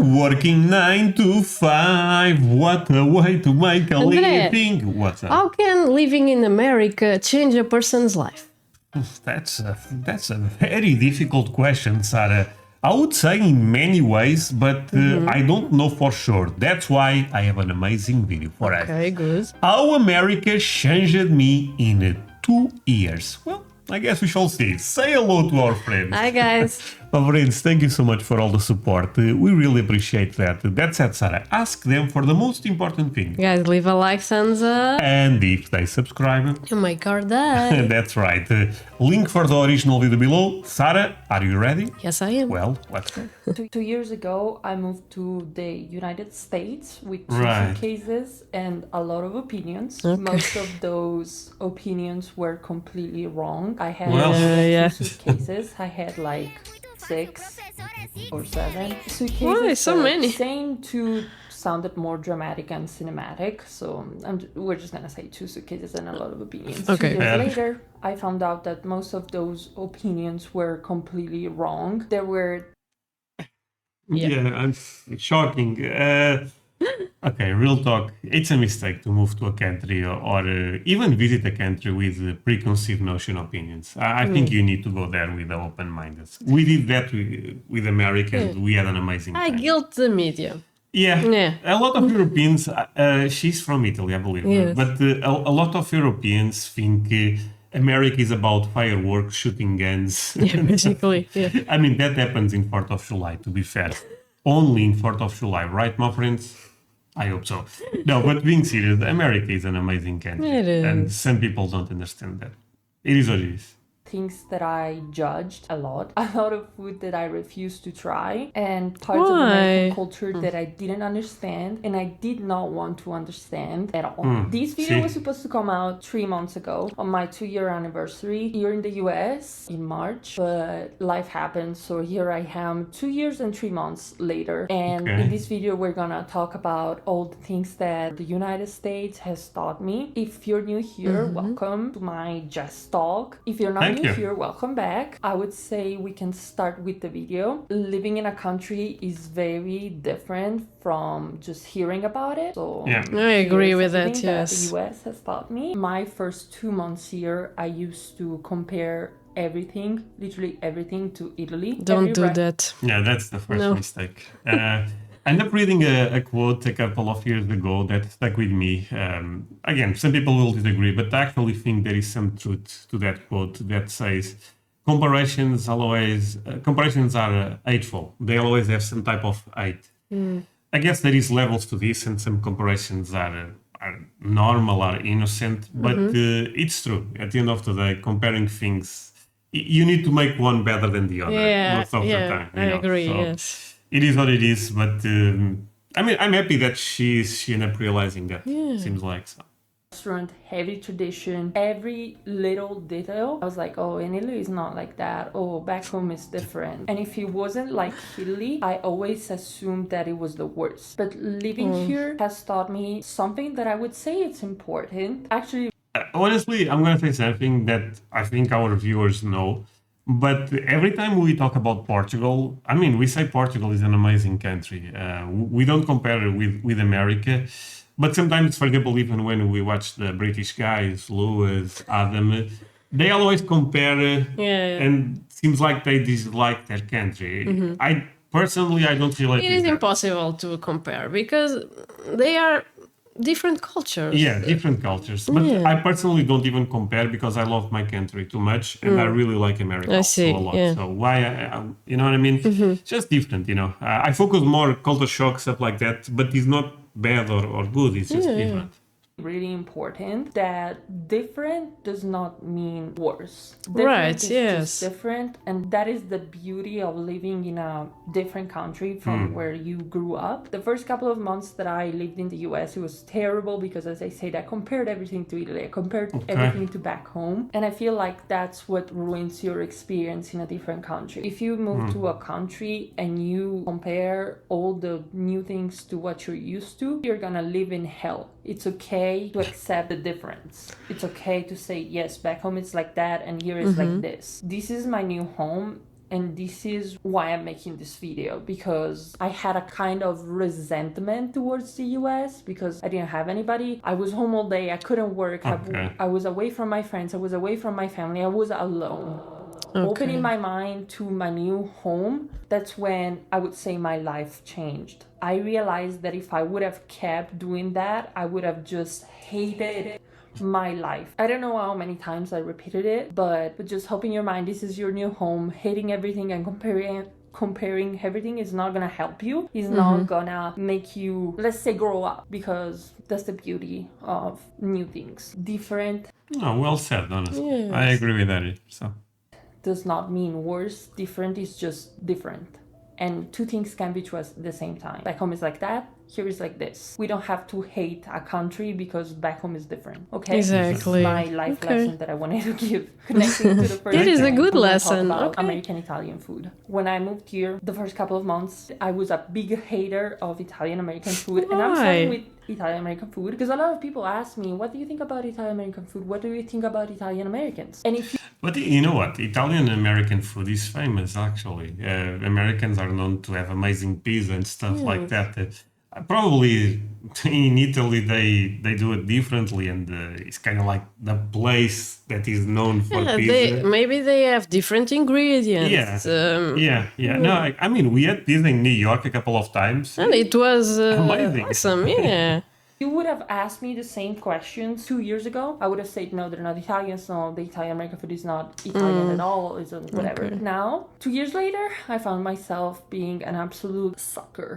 Working 9 to 5. What a way to make a André, living. What's up? how can living in America change a person's life? That's a very difficult question, Sarah. I would say in many ways, but I don't know for sure. That's why I have an amazing video for us. Okay, good. How America changed me in 2 years. Well, I guess we shall see. Say hello to our friends. Hi, guys. My friends, thank you so much for all the support. We really appreciate that. That said, Sarah, ask them for the most important thing. Guys, leave a like, thumbs up. And if they subscribe, You make our day. that's right. Link for the original video below. Sarah, are you ready? Yes, I am. Well, let's go. 2 years ago, I moved to the United States with two Right. suitcases and a lot of opinions. Okay. Most of those opinions were completely wrong. I had Well- Yeah. two suitcases. I had like 6 or 7 suitcases. Why so but many? Saying two sounded more dramatic and cinematic, so we're just gonna say 2 suitcases and a lot of opinions. Okay. 2 years Yeah. later, I found out that most of those opinions were completely wrong. There were Yeah. It's shocking. Okay, real talk. It's a mistake to move to a country or even visit a country with preconceived notion opinions. I think you need to go there with an open mind. We did that with America and we had an amazing I time. guilt the media. Yeah. Yeah. A lot of Europeans, she's from Italy, I believe, Yes. but a lot of Europeans think America is about fireworks, shooting guns. Yeah, basically. Yeah. I mean, that happens in 4th of July, to be fair. Only in 4th of July, right, my friends? I hope so. No, but being serious, America is an amazing country. It is. And some people don't understand that. It is what it is. things that I judged a lot of food that I refused to try, and parts of Why? American culture that I didn't understand and I did not want to understand at all. This video see. was supposed to come out 3 months ago on my 2-year anniversary here in the US in March, but life happened, so here I am 2 years and 3 months later, and Okay. in this video we're gonna talk about all the things that the United States has taught me. If you're new here, welcome to my Just Talk. If you're not Thank new you. here, welcome back. I would say we can start with the video. Living in a country is very different from just hearing about it. So Yeah. I agree here's with that, something yes. the US has taught me. My first 2 months here, I used to compare everything, literally everything, to Italy. Don't Every do re- that. Yeah, that's the first No. mistake. I ended up reading a quote a couple of years ago that stuck with me. Again, some people will disagree, but I actually think there is some truth to that quote that says comparisons are hateful. They always have some type of hate. I guess there is levels to this, and some comparisons are normal, are innocent, but it's true. At the end of the day, comparing things, you need to make one better than the other Yeah, most of the yeah, time. I agree, yes. It is what it is, but I mean, I'm happy that she ended up realizing that. Seems like so. Restaurant, heavy tradition, every little detail. I was like, oh, in Italy is not like that. Oh, back home is different. And if it wasn't like Italy, I always assumed that it was the worst. But living here has taught me something that I would say it's important. Actually, Honestly, I'm going to say something that I think our viewers know. But every time we talk about Portugal, I mean, we say Portugal is an amazing country. We don't compare it with America. But sometimes, for example, even when we watch the British guys, Lewis, Adam, they always compare, Yeah. and it seems like they dislike their country. I personally, I don't relate It with is that. impossible to compare because they are different cultures. Yeah, different cultures. But Yeah. I personally don't even compare because I love my country too much and I really like America I also see, a lot. yeah. So why, you know what I mean? It's just different, you know. I focus more culture shock, stuff like that, but it's not bad or good. It's just different. really important that different does not mean worse. Different Right, is yes. just different, and that is the beauty of living in a different country from where you grew up. The first couple of months that I lived in the US, it was terrible because, as I said, I compared everything to Italy. I compared everything to back home, and I feel like that's what ruins your experience in a different country. If you move to a country and you compare all the new things to what you're used to, you're gonna live in hell. It's okay to accept the difference. It's okay to say, yes, back home it's like that and here it's like this. This is my new home, And this is why I'm making this video, because I had a kind of resentment towards the US because I didn't have anybody. I was home all day. I couldn't work. Okay. I was away from my friends. I was away from my family. I was alone. Opening my mind to my new home, that's when I would say my life changed. I realized that if I would have kept doing that, I would have just hated my life. I don't know how many times I repeated it, but just open your mind, this is your new home, hating everything and comparing everything is not gonna help you. It's not gonna make you, let's say, grow up, because that's the beauty of new things. Different Oh, well said, honestly. Yes. I agree with that. So. does not mean worse. Different is just different. And two things can be true at the same time. Back home is like that, here is like this. We don't have to hate a country because back home is different. Okay? Exactly. This is my life Okay. lesson that I wanted to give. Connecting to the first It is a thing, good we're gonna lesson. talk about Okay. American Italian food. When I moved here, the first couple of months, I was a big hater of Italian American food. And I'm starting Why? with Italian American food because a lot of people ask me, what do you think about Italian American food? What do you think about Italian Americans? And if you But you know what? Italian American food is famous, actually. Americans are known to have amazing pizza and stuff like that. Probably in Italy they do it differently, and it's kind of like the place that is known for Yeah, pizza. maybe they have different ingredients. Yeah. No, I mean, we had pizza in New York a couple of times. And it was Amazing. awesome, yeah. you would have asked me the same questions 2 years ago, I would have said, no, they're not Italians. No, the Italian American food is not Italian at all. It's whatever. Okay. Now, 2 years later, I found myself being an absolute sucker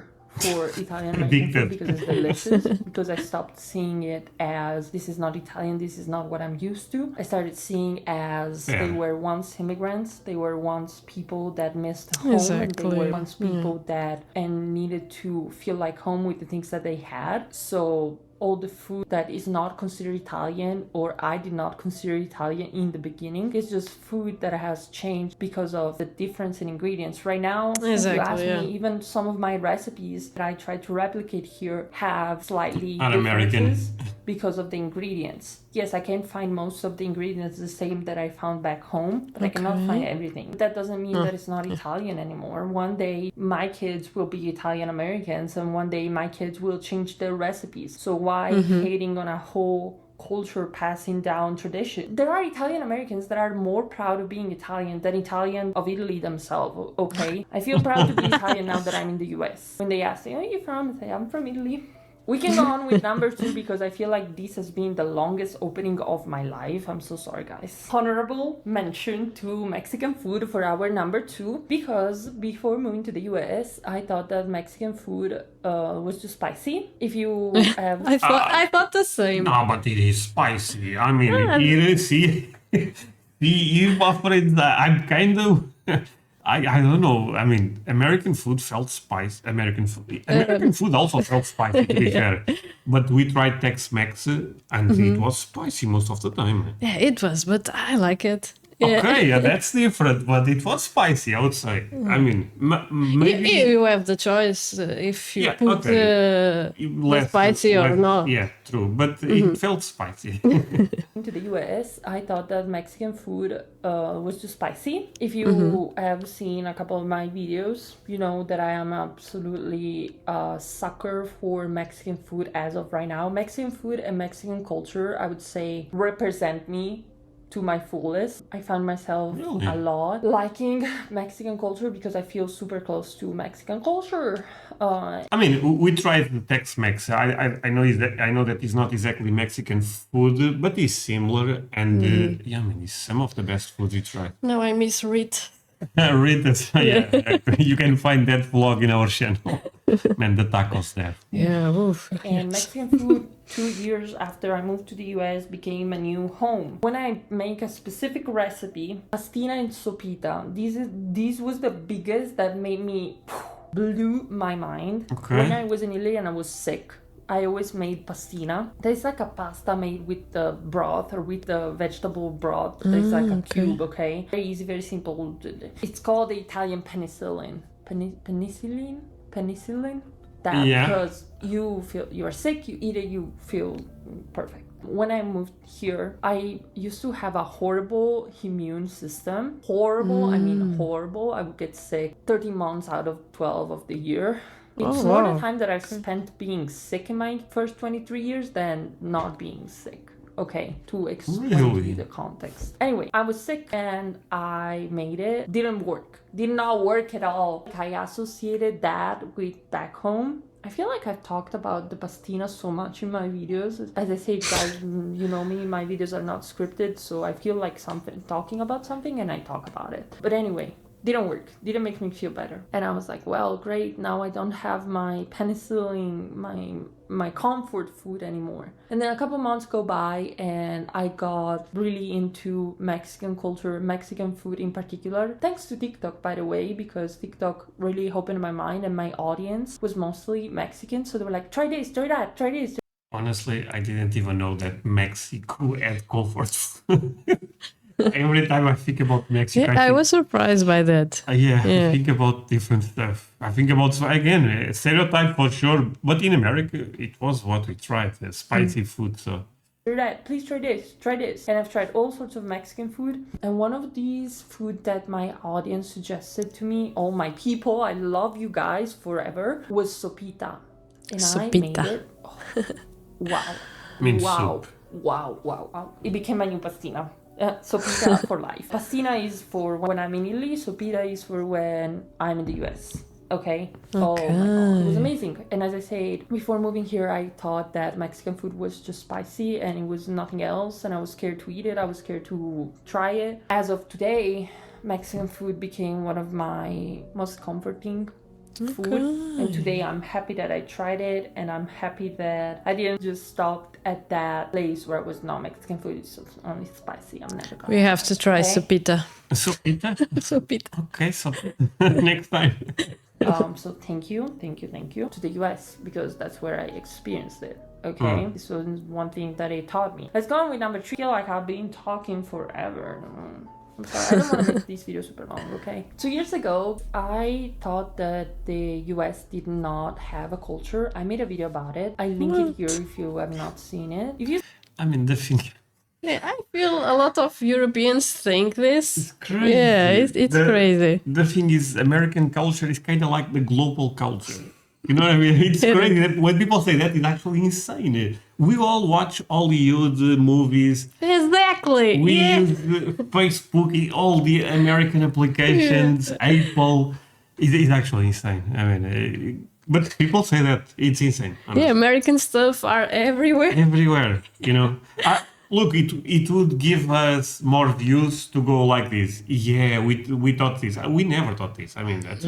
for Italian Big American food fan. because it's delicious. Because I stopped seeing it as this is not Italian, this is not what I'm used to. I started seeing as they were once immigrants, they were once people that missed home, and they Exactly. were once people that and needed to feel like home with the things that they had. So all the food that is not considered Italian, or I did not consider Italian in the beginning, is just food that has changed because of the difference in ingredients. Right now, if you ask Exactly, yeah. me, even some of my recipes that I try to replicate here have slightly Un-American. differences because of the ingredients. Yes, I can find most of the ingredients the same that I found back home, but I cannot find everything. That doesn't mean that it's not Italian anymore. One day my kids will be Italian Americans, and one day my kids will change their recipes. So why hating on a whole culture passing down tradition? There are Italian Americans that are more proud of being Italian than Italian of Italy themselves, okay? I feel proud to be Italian now that I'm in the US. When they ask me, where are you from? I say, I'm from Italy. We can go on with number 2 because I feel like this has been the longest opening of my life. I'm so sorry, guys. Honorable mention to Mexican food for our number 2, because before moving to the US, I thought that Mexican food was too spicy. If you have... I thought the same. No, but it is spicy. I mean, you see, you've offered that. I'm kind of... I don't know. I mean, American food felt spicy. American food also felt spicy, to be fair. But we tried Tex-Mex, and it was spicy most of the time. Yeah, it was, but I like it. Yeah. Okay, yeah, that's different, but it was spicy, I would say. I mean, maybe You have the choice if you Yeah, put okay. the spicy or not. Yeah, true, but it felt spicy. into the US, I thought that Mexican food was too spicy. If you have seen a couple of my videos, you know that I am absolutely a sucker for Mexican food as of right now. Mexican food and Mexican culture, I would say, represent me to my fullest. I found myself Really? a lot liking Mexican culture because I feel super close to Mexican culture. I mean, we tried the Tex-Mex. I know that it's not exactly Mexican food, but it's similar. And yeah, I mean, it's some of the best food we tried. Now I misread. Read it. Yeah, you can find that vlog in our channel. Man, the tacos there. Yeah, oof. And Mexican food, 2 years after I moved to the US, became a new home. When I make a specific recipe, pastina and sopita, this was the biggest that made me blew my mind. Okay. When I was in Italy and I was sick, I always made pastina. There's like a pasta made with the broth or with the vegetable broth. There's like a cube, okay? Very easy, very simple. It's called the Italian penicillin. Penicillin? that Yeah. because you feel you are sick, you eat it, you feel perfect. When I moved here, I used to have a horrible immune system. Horrible, I mean horrible. I would get sick 13 months out of 12 of the year. It's more the time that I've spent being sick in my first 23 years than not being sick. Okay, to explain to Really? you the context. Anyway, I was sick and I made it. Didn't work. Did not work at all. I associated that with back home. I feel like I've talked about the pastina so much in my videos. As I say, guys, you know me, my videos are not scripted, so I feel like talking about something and I talk about it. But anyway, didn't work, didn't make me feel better. And I was like, well, great, now I don't have my penicillin, my comfort food anymore. And then a couple months go by and I got really into Mexican culture, Mexican food in particular, thanks to TikTok, by the way, because TikTok really opened my mind and my audience was mostly Mexican. So they were like, try this, try that, try this. Honestly, I didn't even know that Mexico had comfort food. Every time I think about Mexico, Yeah, I was surprised by that. yeah, I Yeah. think about different stuff. I think about, again, a stereotype for sure, but in America, it was what we tried, spicy food, so. Try that, please try this, try this. And I've tried all sorts of Mexican food. And one of these food that my audience suggested to me, all my people, I love you guys forever, was sopita. And I made Sopita. it. Oh, wow. Means wow. soup. Wow, wow, wow. It became my new pastina. Sopita for life. Pastina is for when I'm in Italy, sopita is for when I'm in the US. Okay? Oh my god, it was amazing. And as I said, before moving here, I thought that Mexican food was just spicy and it was nothing else, and I was scared to eat it, I was scared to try it. As of today, Mexican food became one of my most comforting food, and today I'm happy that I tried it, and I'm happy that I didn't just stop at that place where it was not Mexican food, it's just only spicy. I'm never gonna We have to try okay? sopita. Sopita? Sopita. Okay, so next time. So thank you to the US because that's where I experienced it. Okay, this was one thing that it taught me. Let's go on with number 3. I feel like I've been talking forever. I'm sorry, I don't want to make these videos super long, okay? 2 years ago, I thought that the US did not have a culture. I made a video about it. I link it here if you have not seen it. If you I mean, the thing. Yeah, I feel a lot of Europeans think this. It's crazy. Yeah, it's crazy. The thing is, American culture is kind of like the global culture. You know what I mean? It's crazy. That when people say that, it's actually insane. We all watch Hollywood movies. Exactly. We yeah. use Facebook, all the American applications, Apple. It's actually insane. I mean, but people say that it's insane. Honestly. Yeah, American stuff are everywhere. Everywhere, you know. Look, it would give us more views to go like this. Yeah, we thought this. We never thought this. I mean, that's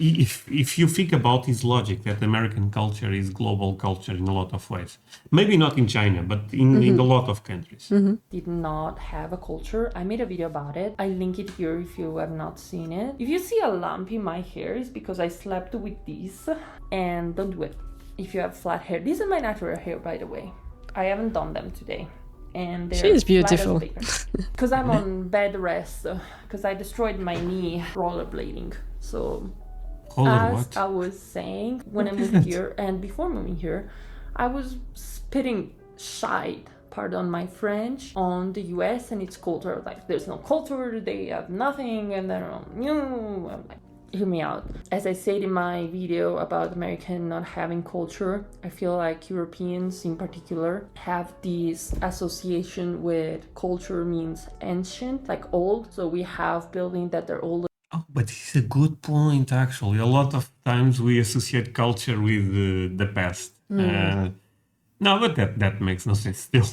if you think about his logic that American culture is global culture in a lot of ways. Maybe not in China, but in a lot of countries. did not have a culture, I made a video about it. I link it here if you have not seen it. If you see a lump in my hair, it's because I slept with this, and don't do it. If you have flat hair, this is my natural hair, by the way. I haven't done them today. And they're She's beautiful. Because I'm on bed rest, because I destroyed my knee rollerblading. So as I was saying, when I moved here and before moving here, I was spitting shite, pardon my French, on the US and its culture. Like, there's no culture, they have nothing, and then I'm like, hear me out. As I said in my video about American not having culture, I feel like Europeans in particular have this association with culture means ancient, like old. So we have buildings that are old. Oh, but it's a good point, actually. A lot of times we associate culture with the past. No, but that makes no sense still.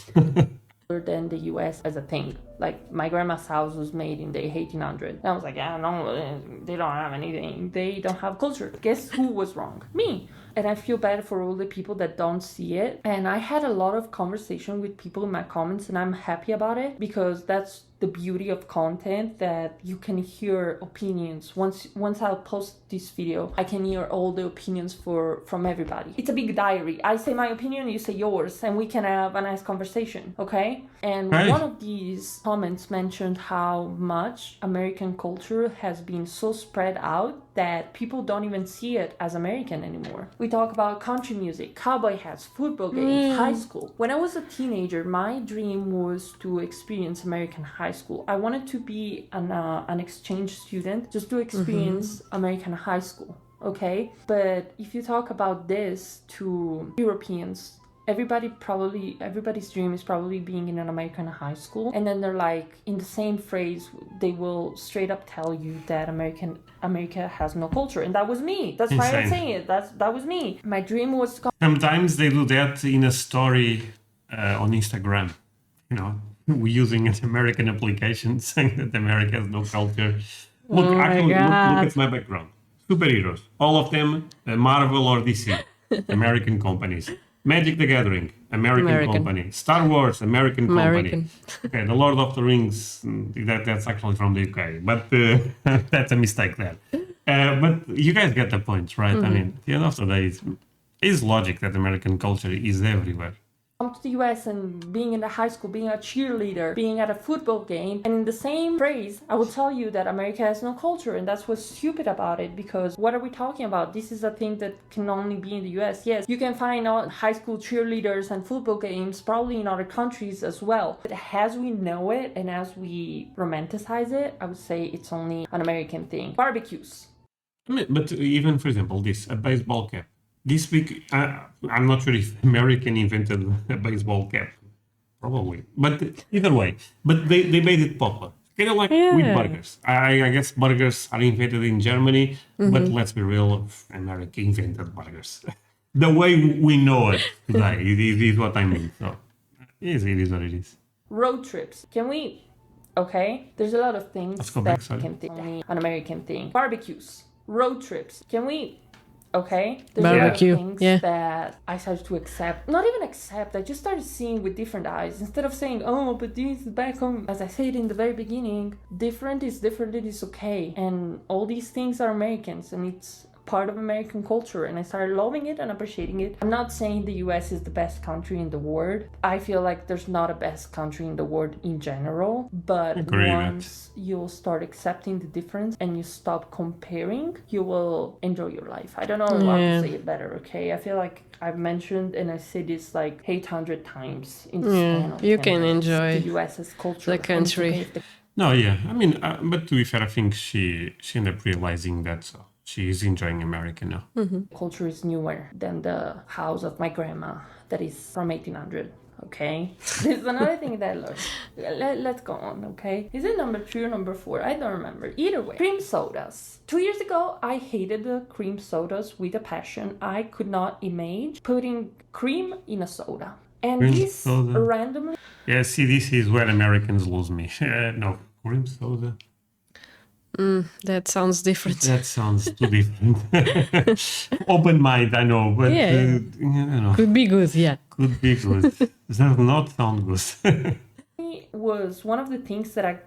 Than the US as a thing. Like, my grandma's house was made in the 1800s. And I was like, yeah, no, they don't have anything. They don't have culture. Guess who was wrong? Me. And I feel bad for all the people that don't see it. And I had a lot of conversation with people in my comments, and I'm happy about it because that's the beauty of content, that you can hear opinions. Once I'll post this video, I can hear all the opinions from everybody. It's a big diary. I say my opinion, you say yours, and we can have a nice conversation, okay? And one of these comments mentioned how much American culture has been so spread out that people don't even see it as American anymore. We talk about country music, cowboy hats, football games, high school. When I was a teenager, my dream was to experience American high school. I wanted to be an exchange student just to experience American high school. Okay, but if you talk about this to Europeans, everybody's dream is probably being in an American high school, and then they're like, in the same phrase, they will straight up tell you that America has no culture, and that was me. That's why I'm saying it. That was me. My dream was to Sometimes they do that in a story on Instagram. You know, we're using an American application saying that America has no culture. Look, look at my background. Superheroes, all of them Marvel or DC, American companies. Magic the Gathering, American company. Star Wars, American company. Okay, The Lord of the Rings, that's actually from the UK, but that's a mistake there. But you guys get the point, right? I mean, at the end of the day, it's logic that American culture is everywhere. come to the US and being in a high school, being a cheerleader, being at a football game, and in the same phrase, I will tell you that America has no culture, and that's what's stupid about it, because what are we talking about? This is a thing that can only be in the US. Yes, you can find high school cheerleaders and football games probably in other countries as well. But as we know it and as we romanticize it, I would say it's only an American thing. Barbecues. I mean, but even, for example, a baseball cap. This week, I'm not sure if American invented a baseball cap. Probably. But either way. But they made it popular. Kind of like with burgers. I guess burgers are invented in Germany, but let's be real, America invented burgers. The way we know it today is what I mean. So it is what it is. Road trips. Can we... Okay, there's a lot of things Let's go that back, sorry. can think an American thing. Barbecues. Road trips. Can we... Okay, there's Barbecue, a lot of things that I started to accept. Not even accept, I just started seeing with different eyes. Instead of saying, oh, but this is back home, as I said in the very beginning, different is different, it is okay. And all these things are Americans, and it's part of American culture, and I started loving it and appreciating it. I'm not saying the US is the best country in the world. I feel like there's not a best country in the world in general, but once you'll start accepting the difference and you stop comparing, you will enjoy your life. I don't know how to say it better, okay? I feel like I've mentioned and I say this like 800 times in the span of you 10 can minutes. enjoy the US's culture, the country. No, yeah. I mean, but to be fair, I think she ended up realizing that she is enjoying America now. Culture is newer than the house of my grandma that is from 1800. Okay, there's another thing that I learned. Let's go on. Okay, is it number 3 or number 4? I don't remember. Either way, cream sodas. 2 years ago, I hated the cream sodas with a passion. I could not imagine putting cream in a soda. And Cream this soda. randomly... Yeah, see, this is where Americans lose me. No, cream soda. That sounds different. That sounds too different. Open mind, I know, but you know, Could be good, yeah. could be good. Does not sound good. was one of the things that I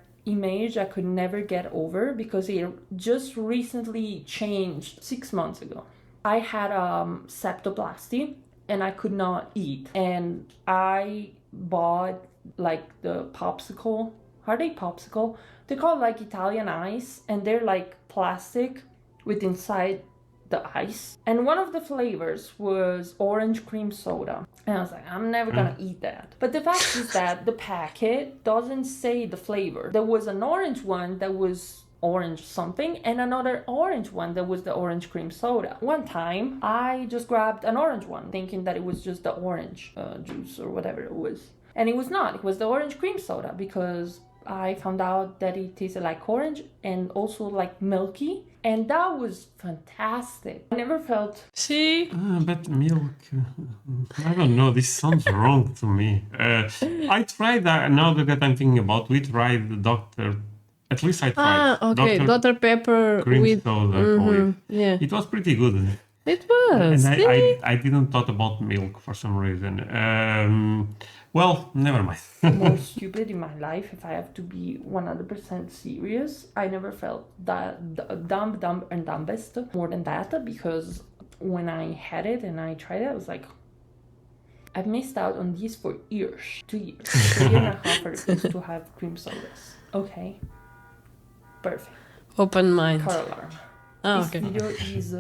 could never get over because it just recently changed 6 months ago. I had septoplasty and I could not eat, and I bought like the popsicle. Are they popsicle? They're called like Italian ice, and they're like plastic with inside the ice. And one of the flavors was orange cream soda. And I was like, I'm never gonna eat that. But the fact is that the packet doesn't say the flavor. There was an orange one that was orange something, and another orange one that was the orange cream soda. One time, I just grabbed an orange one, thinking that it was just the orange juice or whatever it was. And it was not. It was the orange cream soda because I found out that it tasted like orange and also like milky, and that was fantastic. I never felt... See? But milk, I don't know, this sounds wrong to me. I tried that, now that I'm thinking about, we tried the Dr. At least I tried. Okay, Dr. Pepper cream with... soda. Yeah. It was pretty good. It was. And I didn't thought about milk for some reason. Well, never mind. more stupid in my life, if I have to be 100% serious. I never felt that dumb and dumbest more than that, because when I had it and I tried it, I was like, I've missed out on these for years, 2 years. A year and a half I refused to have cream sodas. Okay. Perfect. Open mind. Car alarm. Oh, This okay. video is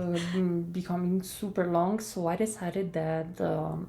becoming super long, so I decided that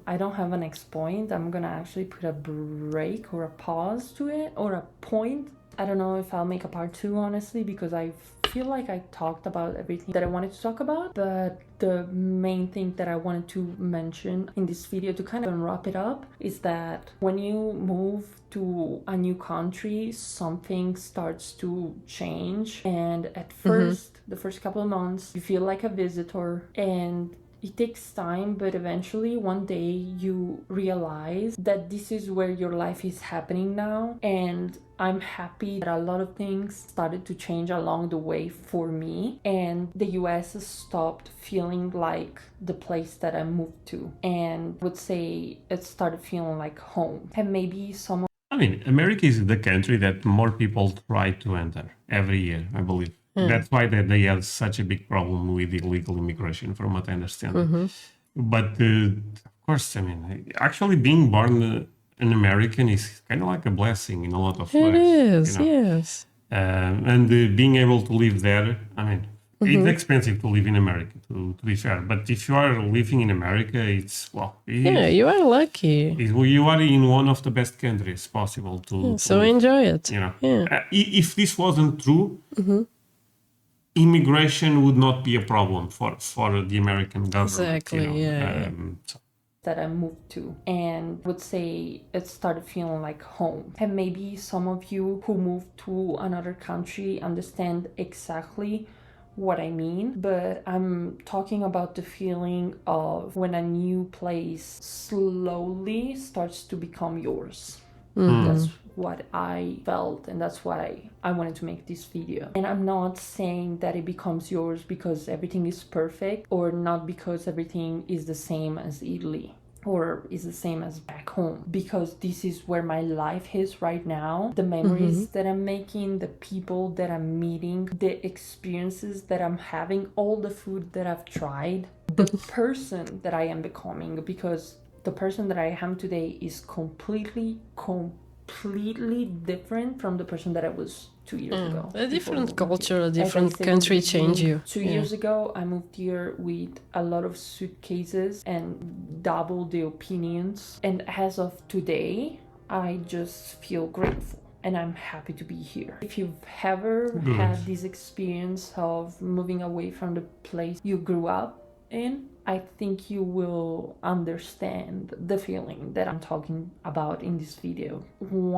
I don't have a next point. I'm gonna actually put a break or a pause to it, or a point. I don't know if I'll make a part 2, honestly, because I feel like I talked about everything that I wanted to talk about, but the main thing that I wanted to mention in this video to kind of wrap it up is that when you move to a new country, something starts to change, and at first, the first couple of months, you feel like a visitor, and it takes time, but eventually one day you realize that this is where your life is happening now. And I'm happy that a lot of things started to change along the way for me, and the US stopped feeling like the place that I moved to, and would say it started feeling like home. And maybe some I mean, America is the country that more people try to enter every year, I believe. That's why they have such a big problem with illegal immigration, from what I understand. But of course, I mean, actually being born an American is kind of like a blessing in a lot of It ways. is, yes. And being able to live there, I mean, it's expensive to live in America, to be fair. But if you are living in America, it's, well, Yeah, you are lucky. you are in one of the best countries possible to So live. enjoy it. You know, Yeah. If this wasn't true, immigration would not be a problem for the American government. Exactly, yeah. So that I moved to, and would say it started feeling like home. And maybe some of you who moved to another country understand exactly what I mean, but I'm talking about the feeling of when a new place slowly starts to become yours. That's what I felt, and that's why I wanted to make this video. And I'm not saying that it becomes yours because everything is perfect, or not because everything is the same as Italy or is the same as back home, because this is where my life is right now. The memories that I'm making, the people that I'm meeting, the experiences that I'm having, all the food that I've tried, the person that I am becoming, because the person that I am today is completely different from the person that I was 2 years ago. A different before moving culture, here. a As I different said in country the beginning, change you. 2 years ago, I moved here with a lot of suitcases and double the opinions. And as of today, I just feel grateful. And I'm happy to be here. If you've ever had this experience of moving away from the place you grew up in, I think you will understand the feeling that I'm talking about in this video.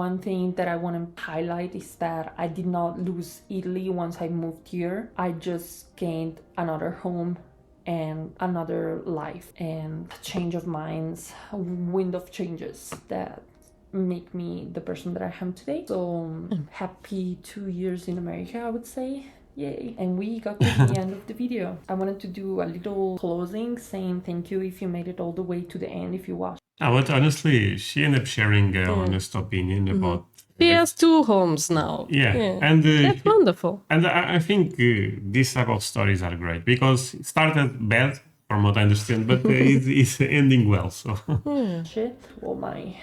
One thing that I want to highlight is that I did not lose Italy once I moved here. I just gained another home and another life, and a change of minds, a wind of changes that make me the person that I am today. So happy 2 years in America, I would say. Yay. And we got to the end of the video. I wanted to do a little closing saying thank you if you made it all the way to the end, if you watched. but honestly, she ended up sharing her honest opinion about. He has 2 homes now. Yeah, and That's wonderful. And I think these type of stories are great because it started bad, from what I understand, but it's ending well. So Shit, to all my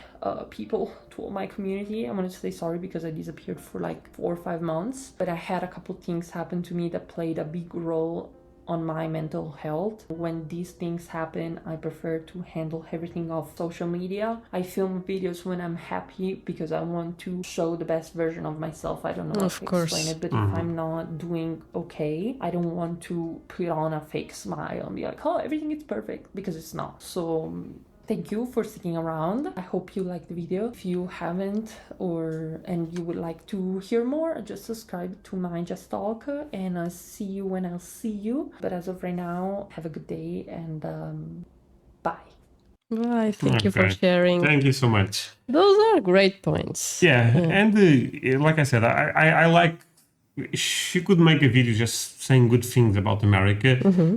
people, to all my community, I wanted to say sorry because I disappeared for like 4 or 5 months, but I had a couple things happen to me that played a big role on my mental health. When these things happen, I prefer to handle everything off social media. I film videos when I'm happy because I want to show the best version of myself. I don't know how to explain it, but if I'm not doing okay, I don't want to put on a fake smile and be like, oh, everything is perfect, because it's not. So thank you for sticking around. I hope you liked the video. If you haven't, and you would like to hear more, just subscribe to my Just Talk, and I'll see you when I'll see you. But as of right now, have a good day, and bye. Bye. Thank you for sharing. Thank you so much. Those are great points. Yeah. And like I said, I like. She could make a video just saying good things about America,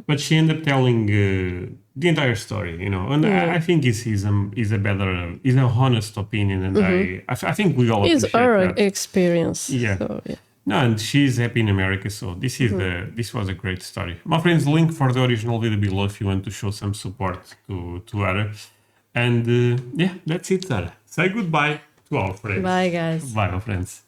but she ended up telling the entire story, and I think is a honest opinion, and I think we all It's appreciate our that. experience. Yeah. So, yeah. No, and she's happy in America, so this was a great story. My friends, link for the original video below if you want to show some support to her. And yeah, that's it, Sarah. Say goodbye to our friends. Bye, guys. Bye, my friends.